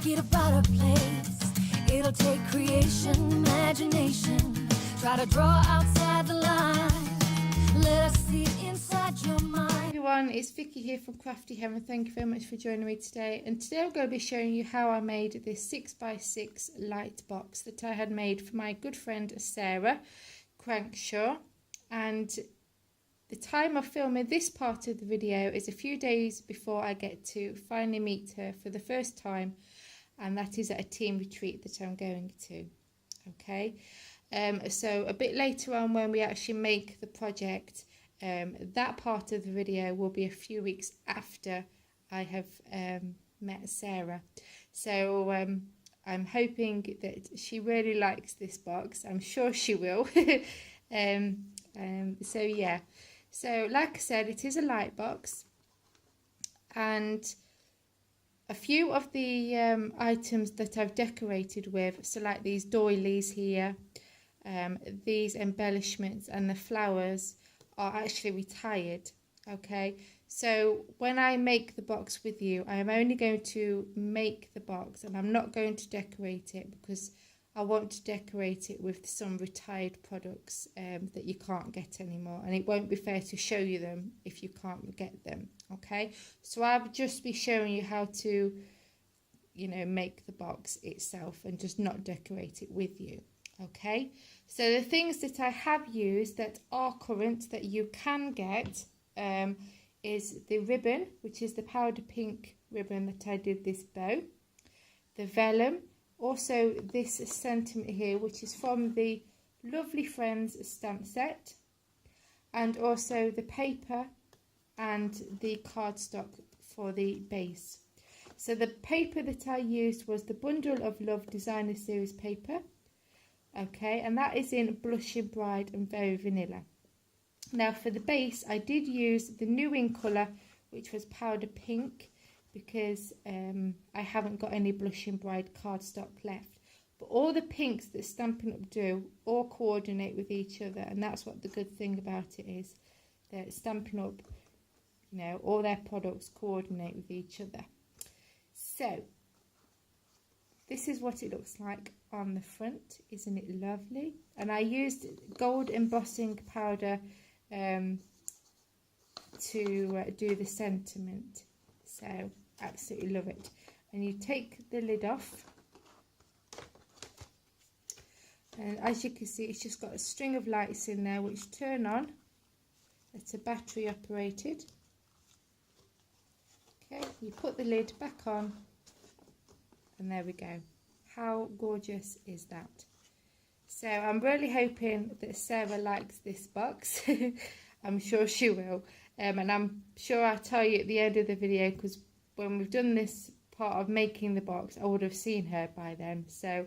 make it a better place. It'll take creation, imagination. Try to draw outside the line. Let us see inside your mind. Hey everyone, it's Vicky here from Crafty Heaven. Thank you very much for joining me today. And today I'm going to be showing you how I made this 6x6 light box that I had made for my good friend Sarah Crankshaw. And the time of filming this part of the video is a few days before I get to finally meet her for the first time, and that is at a team retreat that I'm going to. Okay, so a bit later on, when we actually make the project, that part of the video will be a few weeks after I have met Sarah. So I'm hoping that she really likes this box. I'm sure she will. So yeah, so like I said, it is a light box, and a few of the items that I've decorated with, so like these doilies here, these embellishments and the flowers are actually retired. Okay, so when I make the box with you, I am only going to make the box and I'm not going to decorate it, because I want to decorate it with some retired products that you can't get anymore, and it won't be fair to show you them if you can't get them. Okay, so I'll just be showing you how to, you know, make the box itself and just not decorate it with you. Okay, so the things that I have used that are current that you can get is the ribbon, which is the powder pink ribbon that I did this bow, the vellum, also this sentiment here, which is from the Lovely Friends stamp set, and also the paper and the cardstock for the base. So the paper that I used was the Bundle of Love Designer Series paper. Okay, and that is in Blushing Bride and Very Vanilla. Now for the base, I did use the new in colour, which was powder pink, because I haven't got any Blushing Bride cardstock left. But all the pinks that Stampin' Up do all coordinate with each other, and that's what the good thing about it is, that Stampin' Up, you know, all their products coordinate with each other. So this is what it looks like on the front. Isn't it lovely? And I used gold embossing powder to do the sentiment. So absolutely love it. And you take the lid off, and as you can see, it's just got a string of lights in there which turn on. It's a battery operated. Okay, you put the lid back on, and there we go. How gorgeous is that? So I'm really hoping that Sarah likes this box. I'm sure she will. And I'm sure I'll tell you at the end of the video, because when we've done this part of making the box, I would have seen her by then. So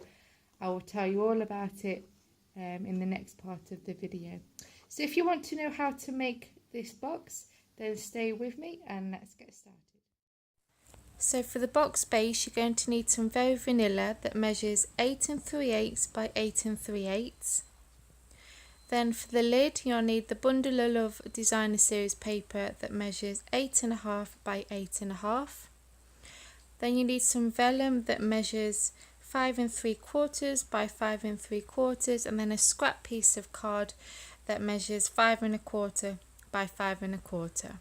I will tell you all about it in the next part of the video. So if you want to know how to make this box, then stay with me and let's get started. So for the box base, you're going to need some Very Vanilla that measures 8 3/8 by 8 3/8. Then for the lid, you'll need the Bundle of Love Designer Series paper that measures 8.5 by 8.5. Then you need some vellum that measures 5 3/4 by 5 3/4, and then a scrap piece of card that measures 5 1/4 by 5 1/4.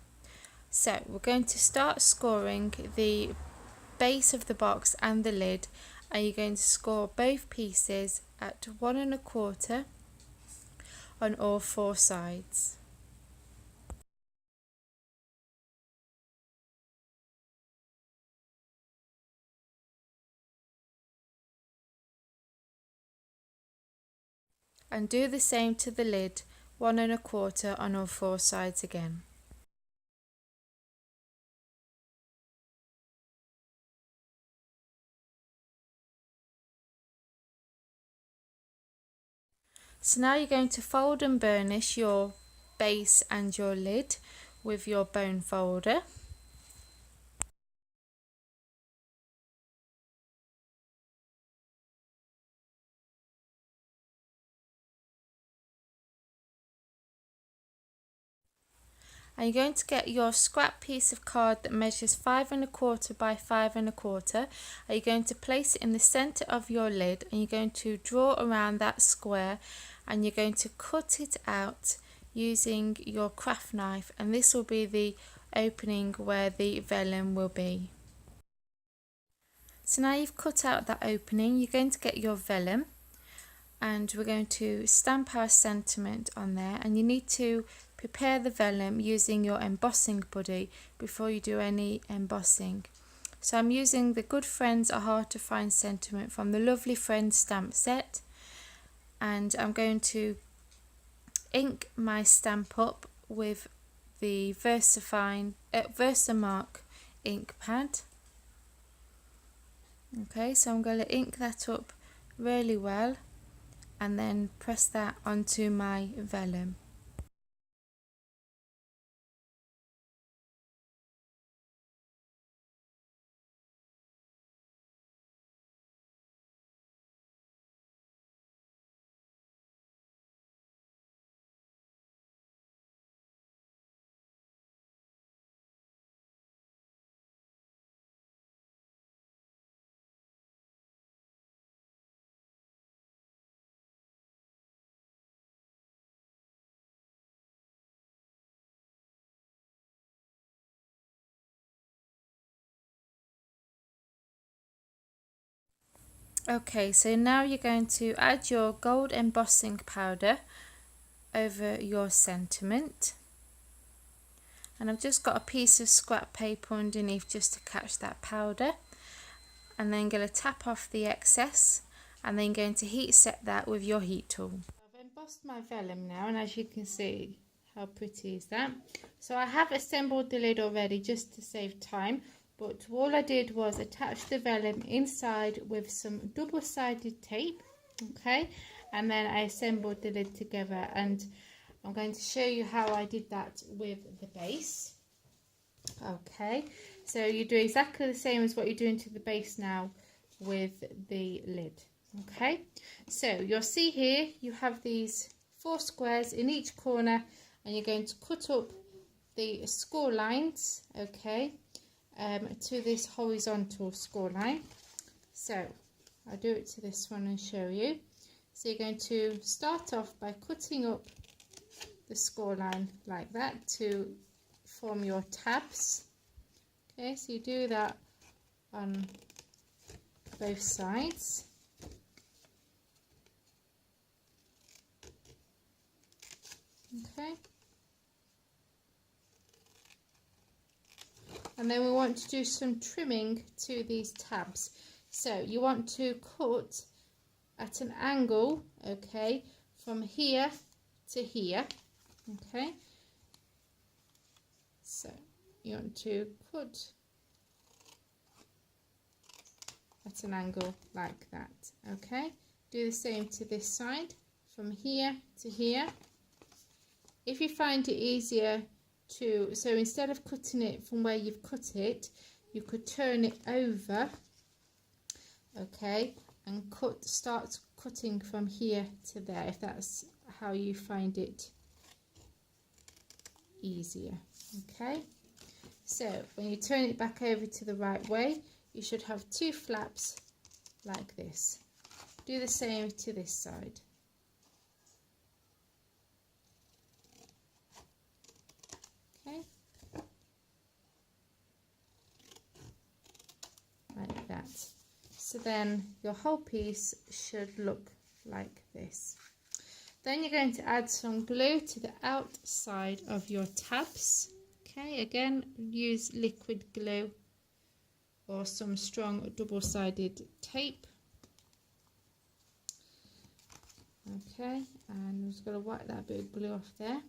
So we're going to start scoring the base of the box and the lid, and you're going to score both pieces at 1 1/4 on all 4 sides. And do the same to the lid, 1 1/4 on all 4 sides again. So now you're going to fold and burnish your base and your lid with your bone folder. And you're going to get your scrap piece of card that measures 5 1/4 by 5 1/4. And you're going to place it in the center of your lid, and you're going to draw around that square, and you're going to cut it out using your craft knife, and this will be the opening where the vellum will be. So now you've cut out that opening, you're going to get your vellum, and we're going to stamp our sentiment on there, and you need to prepare the vellum using your embossing buddy before you do any embossing. So I'm using the Good Friends Are Hard to Find sentiment from the Lovely Friends stamp set, and I'm going to ink my stamp up with the Versamark ink pad. Okay, so I'm going to ink that up really well and then press that onto my vellum. Okay, so now you're going to add your gold embossing powder over your sentiment, and I've just got a piece of scrap paper underneath just to catch that powder, and then going to tap off the excess, and then going to heat set that with your heat tool. I've embossed my vellum now, and as you can see, how pretty is that? So I have assembled the lid already just to save time, but all I did was attach the vellum inside with some double-sided tape, okay, and then I assembled the lid together, and I'm going to show you how I did that with the base. Okay, so you do exactly the same as what you're doing to the base now with the lid. Okay, so you'll see here you have these 4 squares in each corner, and you're going to cut up the score lines, okay, to this horizontal score line. So I'll do it to this one and show you. So you're going to start off by cutting up the score line like that to form your tabs. Okay, so you do that on both sides. Okay, and then we want to do some trimming to these tabs. So you want to cut at an angle, okay, from here to here. Okay, so you want to cut at an angle like that. Okay, do the same to this side, from here to here. If you find it easier to, so instead of cutting it from where you've cut it, you could turn it over, okay, and start cutting from here to there, if that's how you find it easier. Okay, so when you turn it back over to the right way, you should have 2 flaps like this. Do the same to this side. Okay, like that. So then your whole piece should look like this. Then you're going to add some glue to the outside of your tabs. Okay, again, use liquid glue or some strong double-sided tape. Okay, and I'm just going to wipe that bit of glue off there.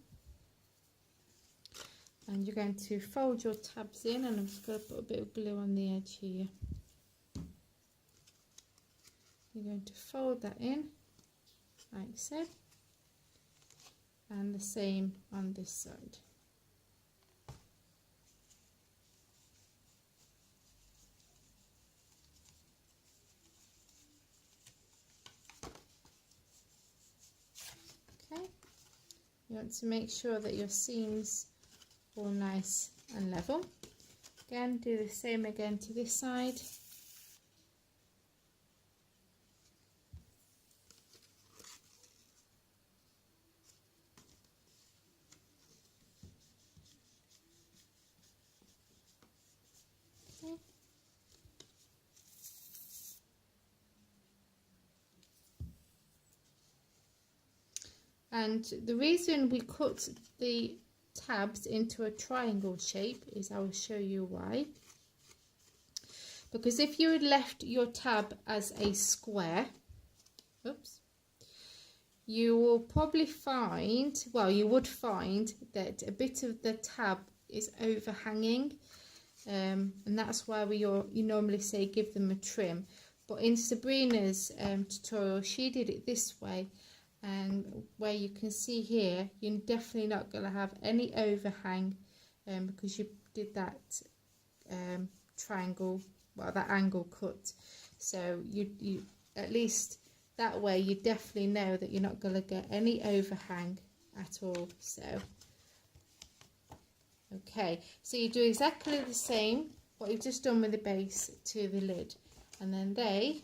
And you're going to fold your tabs in, and I'm just going to put a bit of glue on the edge here. You're going to fold that in like so, and the same on this side. Okay, you want to make sure that your seams all nice and level. Again, do the same again to this side. Okay. And the reason we cut the tabs into a triangle shape is, I will show you why. Because if you had left your tab as a square, oops, you will probably find, well, you would find that a bit of the tab is overhanging, and that's why you normally say give them a trim. But in Sabrina's tutorial, she did it this way, and where you can see here, you're definitely not going to have any overhang, because you did that triangle, well, that angle cut. So you at least that way you definitely know that you're not going to get any overhang at all. So okay, so you do exactly the same what you've just done with the base to the lid, and then they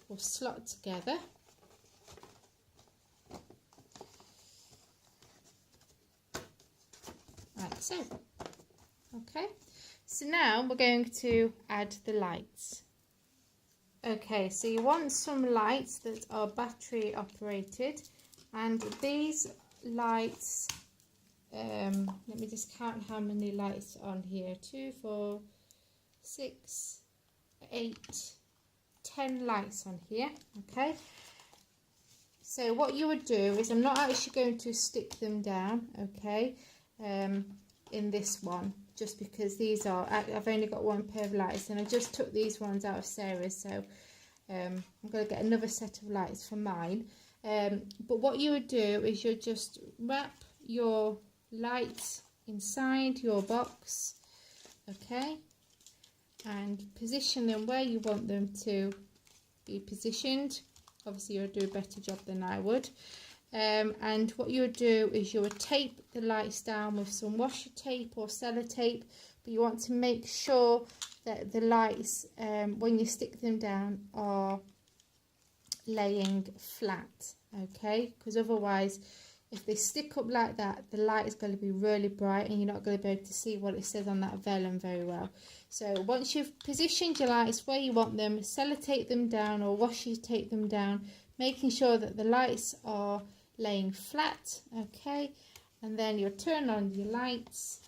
will slot together. Like so. Okay, so now we're going to add the lights. Okay, so you want some lights that are battery operated, and these lights, let me just count how many lights on here. 2, 4, 6, 8, 10 lights on here. Okay, so what you would do is, I'm not actually going to stick them down, okay, in this one, just because these are, I've only got one pair of lights, and I just took these ones out of Sarah's, so I'm going to get another set of lights for mine. But what you would do is you just wrap your lights inside your box, okay, and position them where you want them to be positioned. Obviously you'll do a better job than I would. And what you would do is you would tape the lights down with some washi tape or sellotape, but you want to make sure that the lights, when you stick them down, are laying flat, okay, because otherwise if they stick up like that, the light is going to be really bright and you're not going to be able to see what it says on that vellum very well. So once you've positioned your lights where you want them, sellotape them down or washi tape them down, making sure that the lights are laying flat, okay, and then you'll turn on your lights,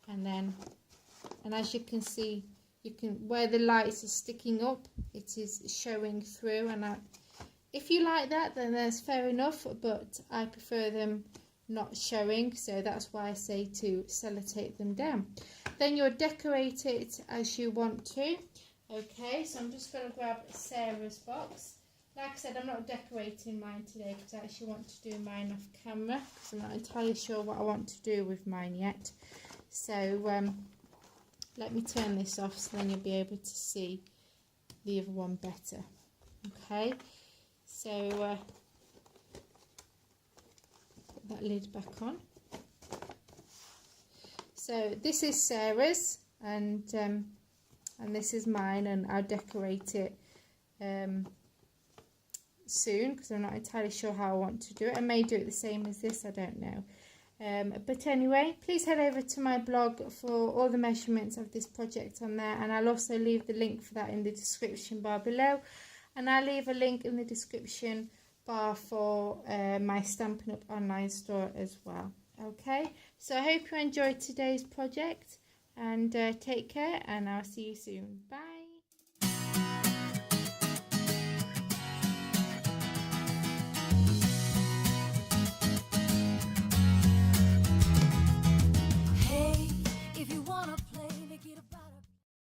and as you can see, you can, where the lights are sticking up, it is showing through, and if you like that, then that's fair enough, but I prefer them not showing, so that's why I say to sellotape them down. Then you'll decorate it as you want to. Okay, so I'm just going to grab Sarah's box. Like I said, I'm not decorating mine today because I actually want to do mine off camera, because I'm not entirely sure what I want to do with mine yet. So let me turn this off so then you'll be able to see the other one better. Okay, so put that lid back on. So this is Sarah's, and this is mine, and I'll decorate it soon because I'm not entirely sure how I want to do it. I may do it the same as this, I don't know. But anyway, please head over to my blog for all the measurements of this project on there, and I'll also leave the link for that in the description bar below, and I'll leave a link in the description bar for my Stampin' Up online store as well. Okay, so I hope you enjoyed today's project, and take care, and I'll see you soon. Bye.